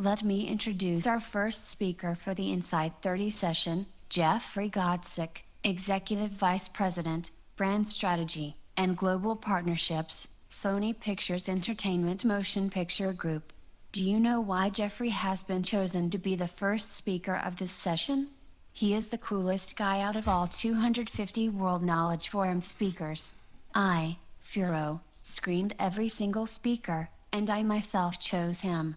Let me introduce our first speaker for the Inside 30 session, Jeffrey Godsick, Executive Vice President, Brand Strategy, and Global Partnerships, Sony Pictures Entertainment Motion Picture Group. Do you know why Jeffrey has been chosen to be the first speaker of this session? He is the coolest guy out of all 250 World Knowledge Forum speakers. I, Furo, screened every single speaker, and I myself chose him.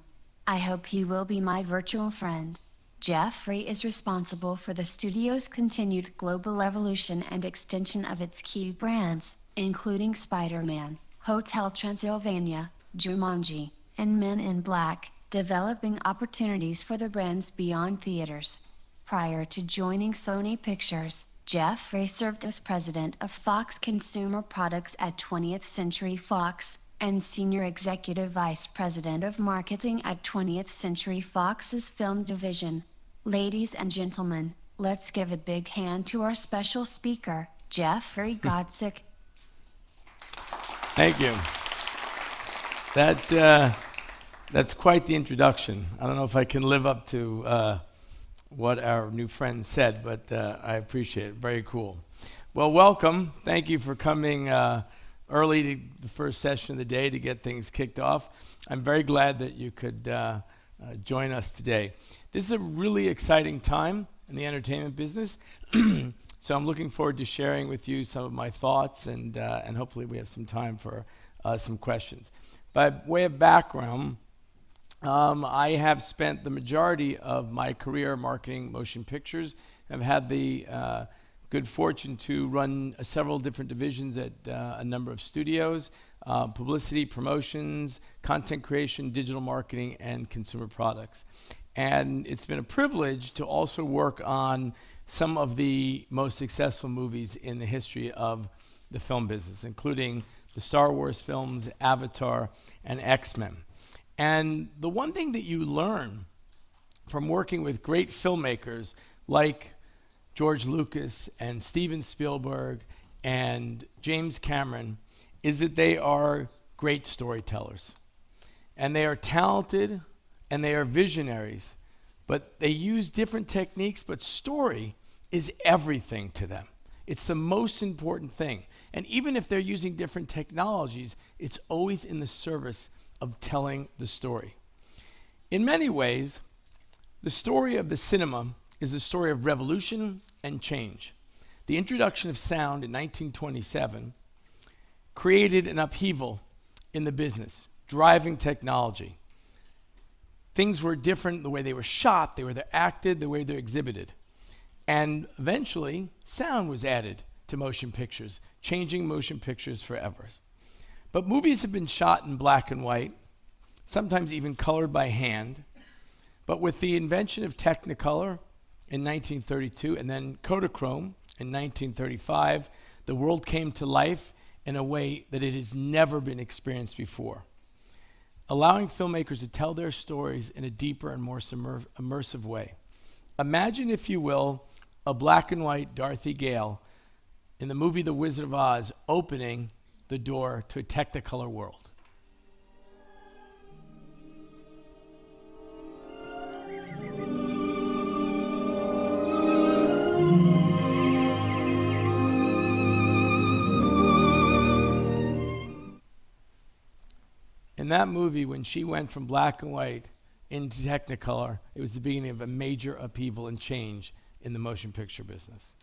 I hope he will be my virtual friend. Jeffrey is responsible for the studio's continued global evolution and extension of its key brands, including Spider-Man, Hotel Transylvania, Jumanji, and Men in Black, developing opportunities for the brands beyond theaters. Prior to joining Sony Pictures, Jeffrey served as president of Fox Consumer Products at 20th Century Fox, and Senior Executive Vice President of Marketing at 20th Century Fox's film division. Ladies and gentlemen, let's give a big hand to our special speaker, Jeffrey Godsick. Thank you. That's quite the introduction. I don't know if I can live up to what our new friend said, but I appreciate it. Very cool. Well, welcome. Thank you for coming early to the first session of the day to get things kicked off. I'm very glad that you could join us today. This is a really exciting time in the entertainment business, so I'm looking forward to sharing with you some of my thoughts, and hopefully we have some time for some questions. By way of background, I have spent the majority of my career marketing motion pictures. I've had the good fortune to run several different divisions at a number of studios, publicity, promotions, content creation, digital marketing, and consumer products. And it's been a privilege to also work on some of the most successful movies in the history of the film business, including the Star Wars films, Avatar, and X-Men. And the one thing that you learn from working with great filmmakers like George Lucas and Steven Spielberg and James Cameron is that they are great storytellers. And they are talented and they are visionaries, but they use different techniques, but story is everything to them. It's the most important thing. And even if they're using different technologies, it's always in the service of telling the story. In many ways, the story of the cinema is the story of revolution and change. The introduction of sound in 1927 created an upheaval in the business, driving technology. Things were different, the way they were shot, the way they're acted, the way they're exhibited. And eventually, sound was added to motion pictures, changing motion pictures forever. But movies have been shot in black and white, sometimes even colored by hand. But with the invention of Technicolor in 1932 and then Kodachrome in 1935, the world came to life in a way that it has never been experienced before, allowing filmmakers to tell their stories in a deeper and more immersive way. Imagine, if you will, a black and white Dorothy Gale in the movie The Wizard of Oz opening the door to a Technicolor world. In that movie, when she went from black and white into Technicolor, it was the beginning of a major upheaval and change in the motion picture business.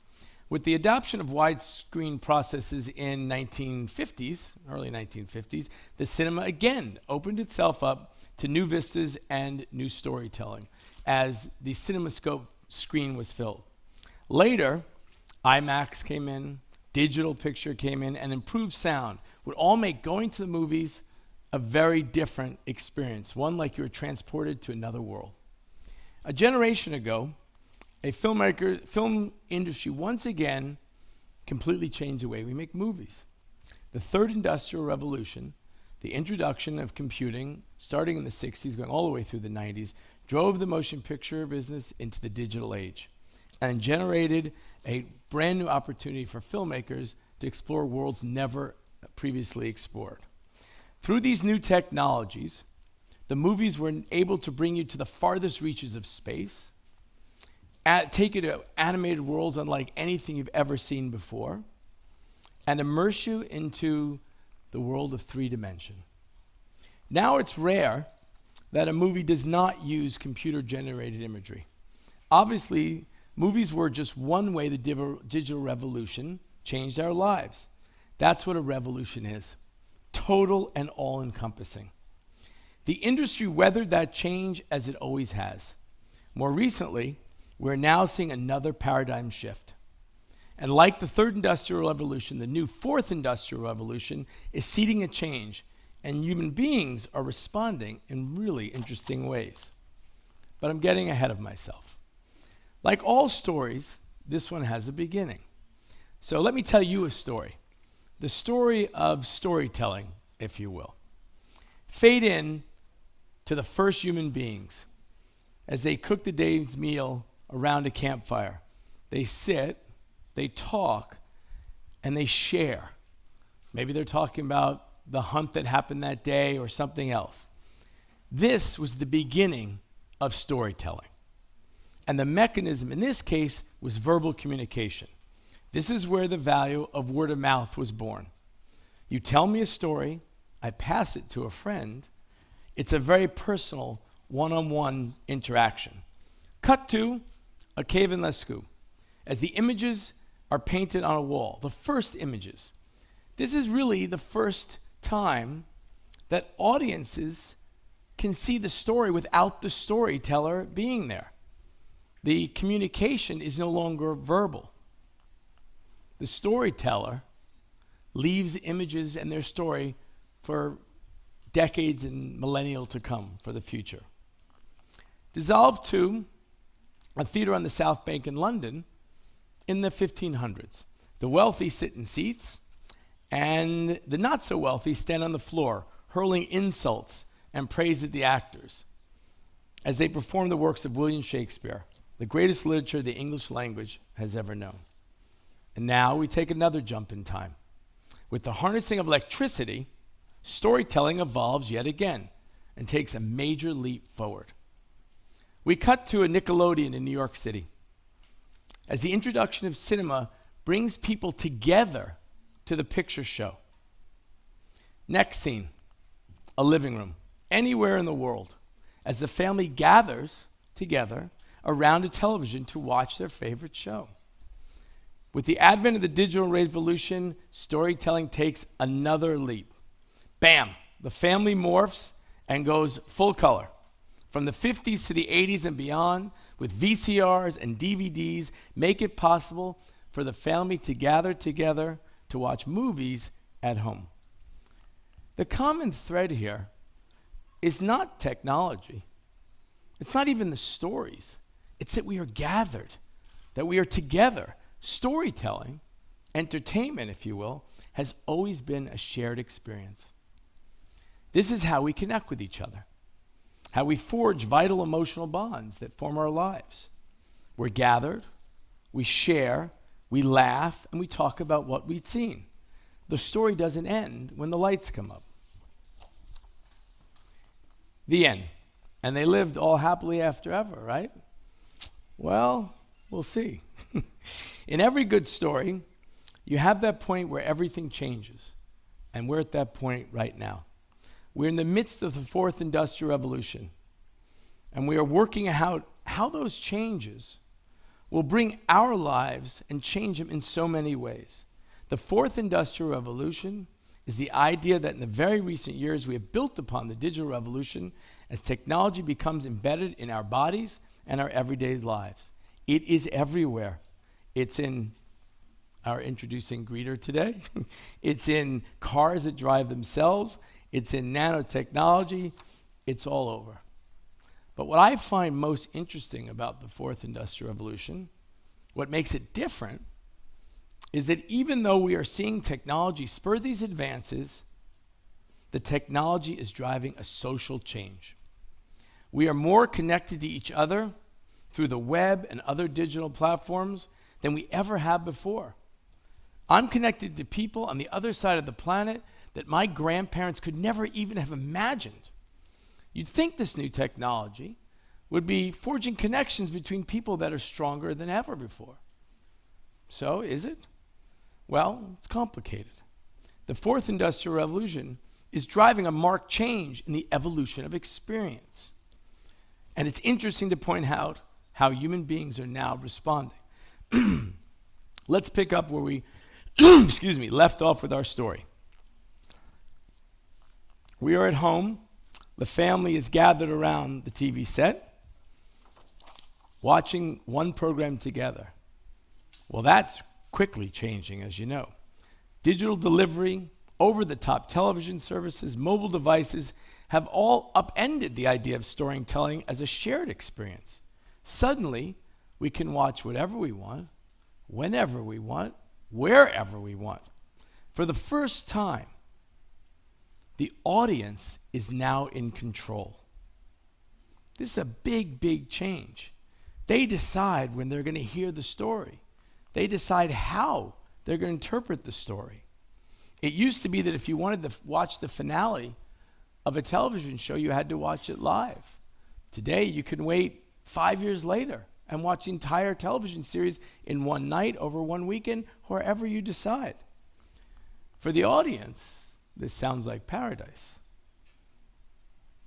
With the adoption of widescreen processes in 1950s, early 1950s, the cinema again opened itself up to new vistas and new storytelling as the CinemaScope screen was filled. Later, IMAX came in, digital picture came in, and improved sound would all make going to the movies a very different experience, one like you were transported to another world. A generation ago, a film industry once again completely changed the way we make movies. The third industrial revolution, the introduction of computing, starting in the 60s, going all the way through the 90s, drove the motion picture business into the digital age and generated a brand new opportunity for filmmakers to explore worlds never previously explored. Through these new technologies, The movies were able to bring you to the farthest reaches of space, take you to animated worlds unlike anything you've ever seen before, and immerse you into the world of 3D. Now it's rare that a movie does not use computer-generated imagery. Obviously, movies were just one way the digital revolution changed our lives. That's what a revolution is, total and all-encompassing. The industry weathered that change as it always has. More recently, we're now seeing another paradigm shift. And like the third industrial revolution, the new fourth industrial revolution is seeding a change, and human beings are responding in really interesting ways. But I'm getting ahead of myself. Like all stories, this one has a beginning. So let me tell you a story. The story of storytelling, if you will. Fade in to the first human beings as they cook the day's meal around a campfire. They sit, they talk, and they share. Maybe they're talking about the hunt that happened that day or something else. This was the beginning of storytelling. And the mechanism in this case was verbal communication. This is where the value of word of mouth was born. You tell me a story, I pass it to a friend. It's a very personal one-on-one interaction. Cut to a cave in Lascaux. As the images are painted on a wall, the first images. This is really the first time that audiences can see the story without the storyteller being there. The communication is no longer verbal. The storyteller leaves images and their story for decades and millennial to come, for the future. Dissolved to a theater on the South Bank in London in the 1500s. The wealthy sit in seats, and the not so wealthy stand on the floor, hurling insults and praise at the actors as they perform the works of William Shakespeare, the greatest literature the English language has ever known. And now we take another jump in time. With the harnessing of electricity, storytelling evolves yet again and takes a major leap forward. We cut to a Nickelodeon in New York City. As the introduction of cinema brings people together to the picture show. Next scene, a living room, anywhere in the world, as the family gathers together around a television to watch their favorite show. With the advent of the digital revolution, storytelling takes another leap. Bam, the family morphs and goes full color. From the 50s to the 80s and beyond, with VCRs and DVDs, make it possible for the family to gather together to watch movies at home. The common thread here is not technology. It's not even the stories. It's that we are gathered, that we are together. Storytelling, entertainment, if you will, has always been a shared experience. This is how we connect with each other, how we forge vital emotional bonds that form our lives. We're gathered, we share, we laugh, and we talk about what we've seen. The story doesn't end when the lights come up. The end. And they lived all happily after ever, right? Well, we'll see. In every good story, you have that point where everything changes. And we're at that point right now. We're in the midst of the fourth industrial revolution. And we are working out how those changes will bring our lives and change them in so many ways. The fourth industrial revolution is the idea that in the very recent years we have built upon the digital revolution as technology becomes embedded in our bodies and our everyday lives. It is everywhere. It's in our introducing greeter today. It's in cars that drive themselves. It's in nanotechnology. It's all over. But what I find most interesting about the fourth industrial revolution, what makes it different, is that even though we are seeing technology spur these advances, the technology is driving a social change. We are more connected to each other through the web and other digital platforms than we ever have before. I'm connected to people on the other side of the planet that my grandparents could never even have imagined. You'd think this new technology would be forging connections between people that are stronger than ever before. So, is it? Well, it's complicated. The fourth industrial revolution is driving a marked change in the evolution of experience. And it's interesting to point out how human beings are now responding. Let's pick up where we left off with our story. We are at home. The family is gathered around the TV set, watching one program together. Well, that's quickly changing, as you know. Digital delivery, over-the-top television services, mobile devices have all upended the idea of storytelling as a shared experience. Suddenly, we can watch whatever we want, whenever we want, wherever we want. For the first time, the audience is now in control. This is a big, big change. They decide when they're going to hear the story. They decide how they're going to interpret the story. It used to be that if you wanted to watch the finale of a television show, you had to watch it live. Today, you can wait 5 years later and watch the entire television series in one night, over one weekend, wherever you decide. For the audience, this sounds like paradise.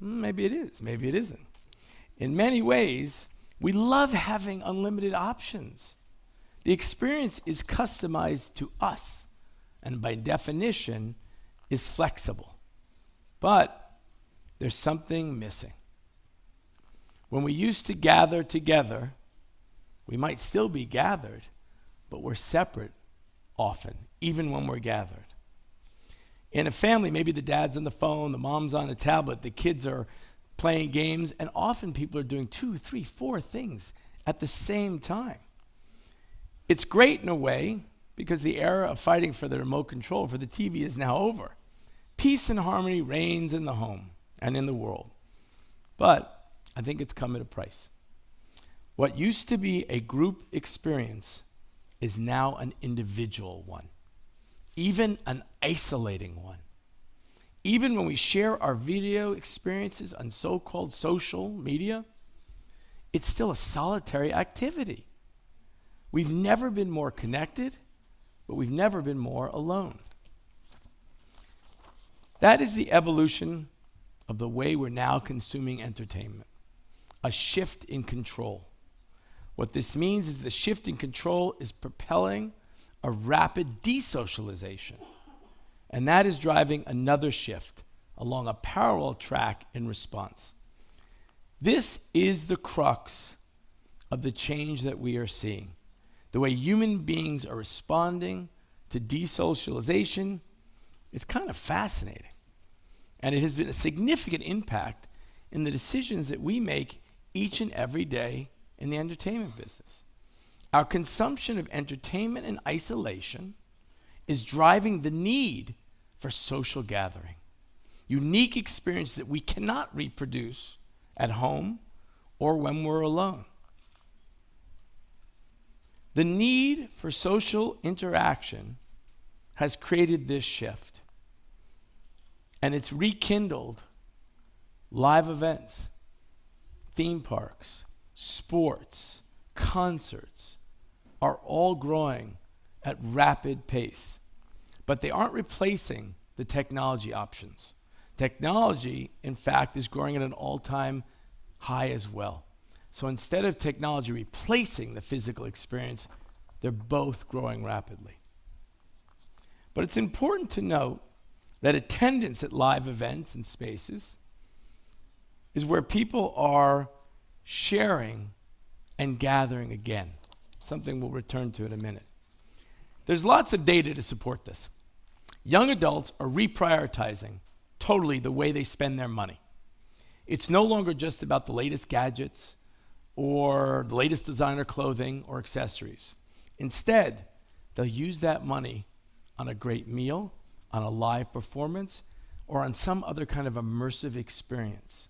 Maybe it is, maybe it isn't. In many ways, we love having unlimited options. The experience is customized to us, and by definition, is flexible. But there's something missing. When we used to gather together, we might still be gathered, but we're separate often, even when we're gathered. In a family, maybe the dad's on the phone, the mom's on a tablet, the kids are playing games, and often people are doing 2, 3, 4 things at the same time. It's great in a way because the era of fighting for the remote control for the TV is now over. Peace and harmony reigns in the home and in the world. But I think it's come at a price. What used to be a group experience is now an individual one, even an isolating one. Even when we share our video experiences on so-called social media, it's still a solitary activity. We've never been more connected, but we've never been more alone. That is the evolution of the way we're now consuming entertainment, a shift in control. What this means is the shift in control is propelling a rapid desocialization, and that is driving another shift along a parallel track in response. This is the crux of the change that we are seeing. The way human beings are responding to desocialization is kind of fascinating. And it has been a significant impact in the decisions that we make each and every day in the entertainment business. Our consumption of entertainment in isolation is driving the need for social gathering, unique experiences that we cannot reproduce at home or when we're alone. The need for social interaction has created this shift, and it's rekindled live events, theme parks, sports, concerts are all growing at rapid pace, but they aren't replacing the technology options. Technology, in fact, is growing at an all-time high as well. So instead of technology replacing the physical experience, they're both growing rapidly. But it's important to note that attendance at live events and spaces is where people are sharing and gathering again, something we'll return to in a minute. There's lots of data to support this. Young adults are reprioritizing totally the way they spend their money. It's no longer just about the latest gadgets or the latest designer clothing or accessories. Instead, they'll use that money on a great meal, on a live performance, or on some other kind of immersive experience,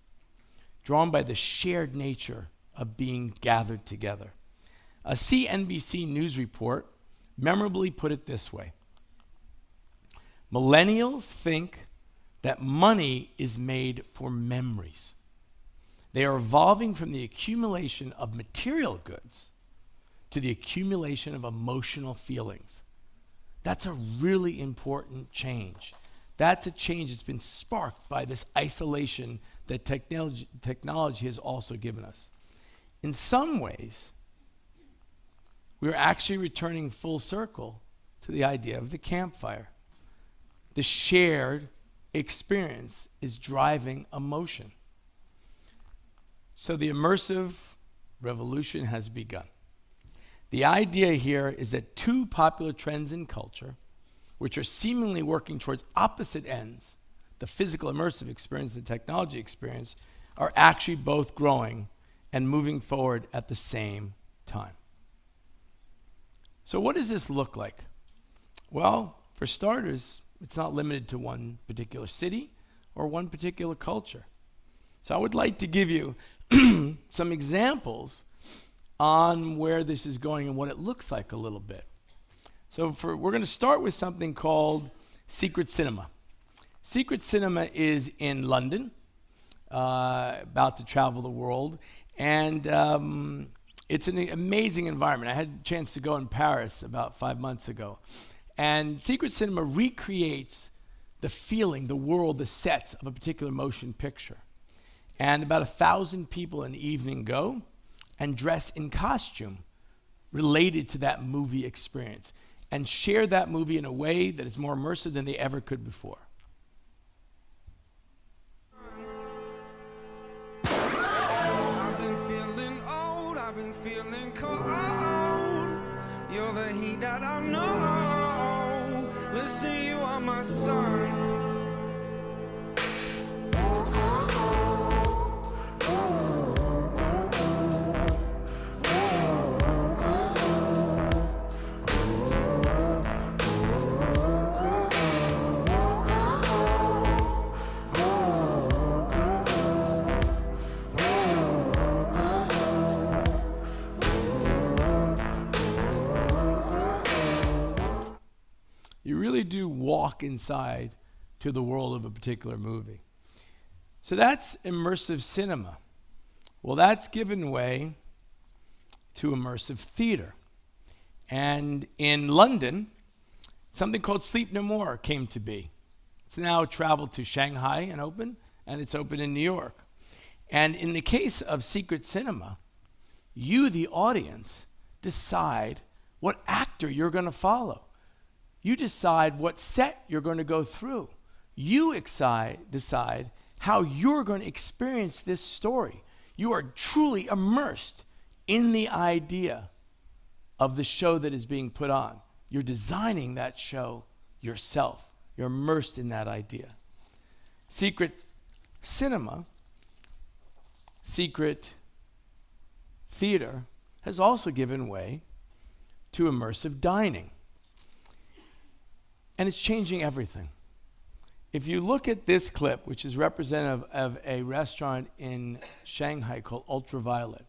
drawn by the shared nature of being gathered together. A CNBC News report memorably put it this way: millennials think that money is made for memories. They are evolving from the accumulation of material goods to the accumulation of emotional feelings. That's a really important change. That's a change that's been sparked by this isolation that technology has also given us. In some ways, we're actually returning full circle to the idea of the campfire. The shared experience is driving emotion. So the immersive revolution has begun. The idea here is that two popular trends in culture, which are seemingly working towards opposite ends, the physical immersive experience, the technology experience, are actually both growing and moving forward at the same time. So what does this look like? Well, for starters, it's not limited to one particular city or one particular culture. So I would like to give you some examples on where this is going and what it looks like a little bit. So we're going to start with something called Secret Cinema. Secret Cinema is in London, about to travel the world, and it's an amazing environment. I had a chance to go in Paris about 5 months ago, and Secret Cinema recreates the feeling, the world, the sets of a particular motion picture. And about 1,000 people an evening go and dress in costume related to that movie experience and share that movie in a way that is more immersive than they ever could before. I've been feeling old, I've been feeling cold. You're the heat that I know. Listen, you are my sun. You really do walk inside to the world of a particular movie. So that's immersive cinema. Well, that's given way to immersive theater. And in London, something called Sleep No More came to be. It's now traveled to Shanghai and open, and it's open in New York. And in the case of Secret Cinema, you, the audience, decide what actor you're going to follow. You decide what set you're going to go through. You decide how you're going to experience this story. You are truly immersed in the idea of the show that is being put on. You're designing that show yourself. You're immersed in that idea. Secret Cinema, Secret Theater has also given way to immersive dining. And it's changing everything. If you look at this clip, which is representative of a restaurant in Shanghai called Ultraviolet,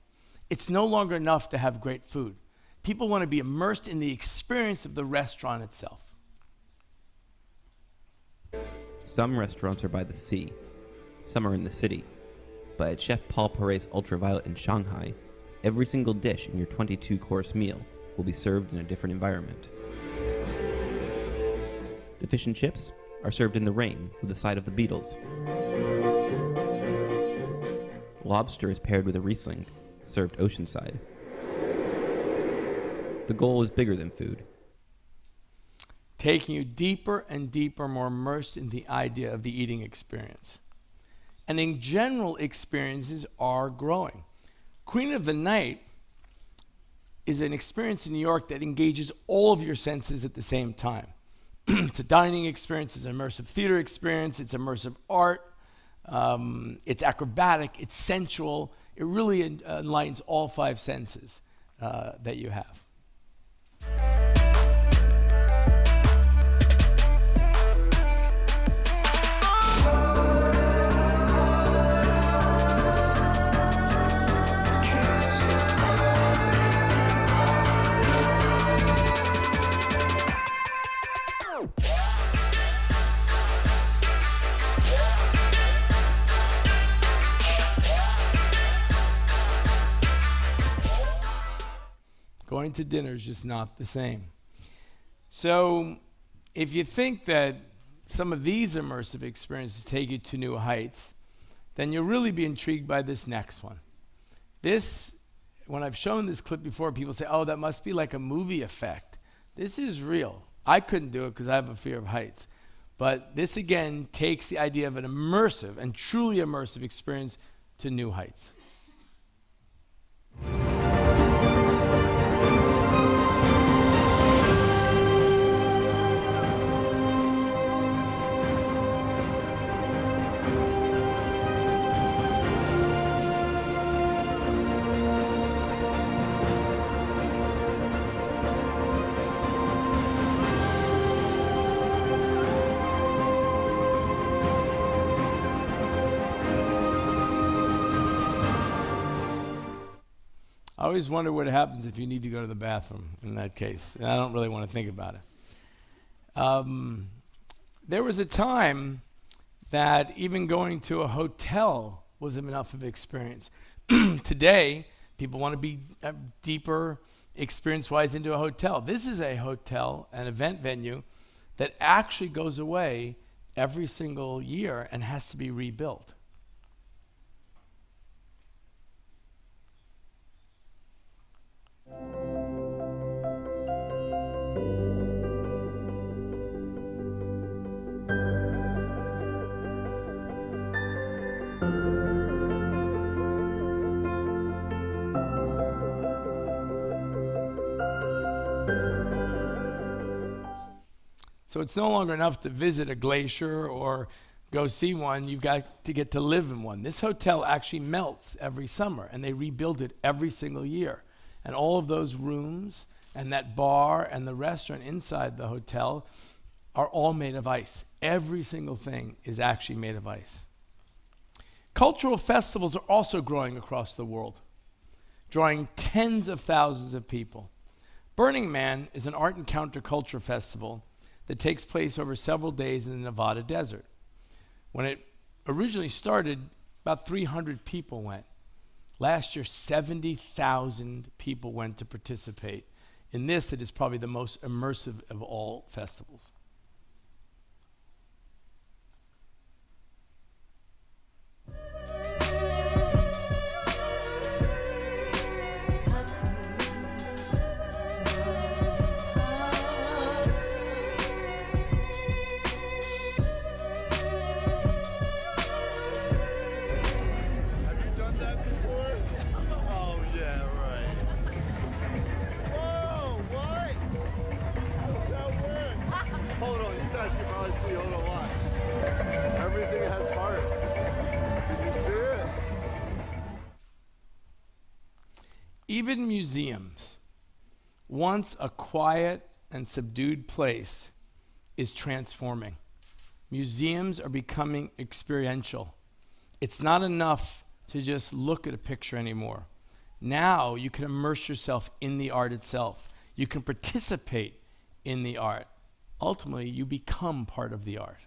it's no longer enough to have great food. People want to be immersed in the experience of the restaurant itself. Some restaurants are by the sea. Some are in the city. But at Chef Paul Paret's Ultraviolet in Shanghai, every single dish in your 22-course meal will be served in a different environment. The fish and chips are served in the rain with a side of the Beatles. Lobster is paired with a Riesling, served oceanside. The goal is bigger than food. Taking you deeper and deeper, more immersed in the idea of the eating experience. And in general, experiences are growing. Queen of the Night is an experience in New York that engages all of your senses at the same time. It's a dining experience, it's an immersive theater experience, it's immersive art, it's acrobatic, it's sensual. It really enlightens all five senses that you have. Going to dinner is just not the same. So if you think that some of these immersive experiences take you to new heights, then you'll really be intrigued by this next one. This, when I've shown this clip before, people say, oh, that must be like a movie effect. This is real. I couldn't do it because I have a fear of heights. But this, again, takes the idea of an immersive and truly immersive experience to new heights. I always wonder what happens if you need to go to the bathroom in that case, and I don't really want to think about it. There was a time that even going to a hotel was enough of an experience. Today, people want to be deeper experience-wise into a hotel. This is a hotel, an event venue, that actually goes away every single year and has to be rebuilt. So it's no longer enough to visit a glacier or go see one. You've got to get to live in one. This hotel actually melts every summer, and they rebuild it every single year. And all of those rooms and that bar and the restaurant inside the hotel are all made of ice. Every single thing is actually made of ice. Cultural festivals are also growing across the world, drawing tens of thousands of people. Burning Man is an art and counterculture festival that takes place over several days in the Nevada desert. When it originally started, about 300 people went. Last year, 70,000 people went to participate. In this, it is probably the most immersive of all festivals. Even museums, once a quiet and subdued place, is transforming. Museums are becoming experiential. It's not enough to just look at a picture anymore. Now you can immerse yourself in the art itself. You can participate in the art. Ultimately, you become part of the art.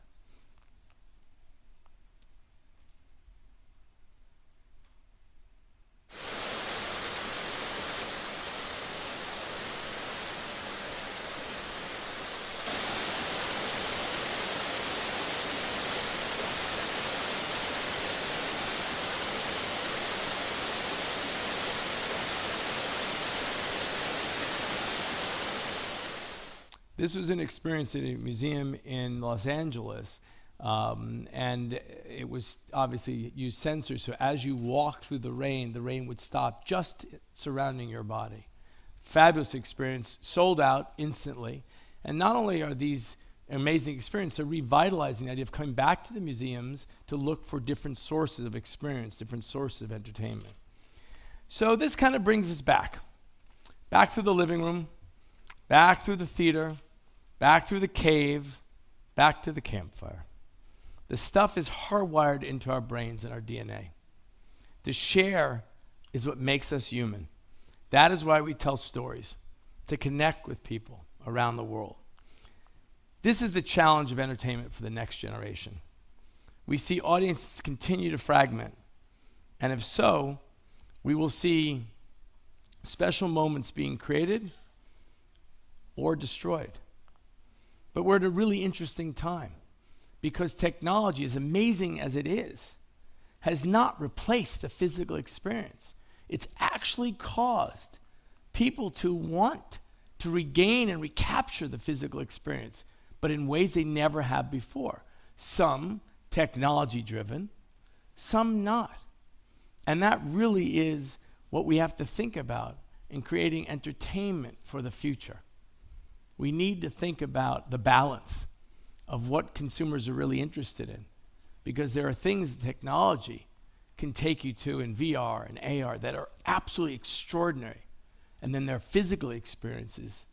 This was an experience at a museum in Los Angeles, and it was obviously used sensors, so as you walked through the rain would stop just surrounding your body. Fabulous experience, sold out instantly. And not only are these amazing experiences, they're revitalizing the idea of coming back to the museums to look for different sources of experience, different sources of entertainment. So this kind of brings us back through the living room, back through the theater, back through the cave, back to the campfire. The stuff is hardwired into our brains and our DNA. To share is what makes us human. That is why we tell stories, to connect with people around the world. This is the challenge of entertainment for the next generation. We see audiences continue to fragment, and if so, we will see special moments being created or destroyed. But we're at a really interesting time because technology, as amazing as it is, has not replaced the physical experience. It's actually caused people to want to regain and recapture the physical experience, but in ways they never have before. Some technology-driven, some not. And that really is what we have to think about in creating entertainment for the future. We need to think about the balance of what consumers are really interested in, because there are things technology can take you to in VR and AR that are absolutely extraordinary. And then there are physical experiences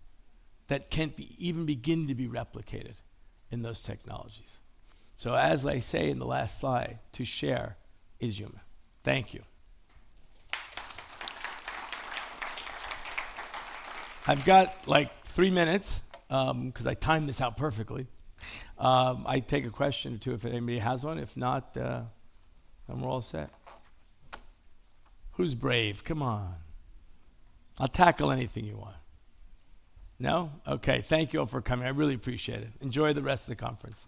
that can't even begin to be replicated in those technologies. So as I say in the last slide, to share is human. Thank you. I've got like 3 minutes, because I timed this out perfectly. I take a question or two if anybody has one. If not, then we're all set. Who's brave? Come on. I'll tackle anything you want. No? Okay, thank you all for coming. I really appreciate it. Enjoy the rest of the conference.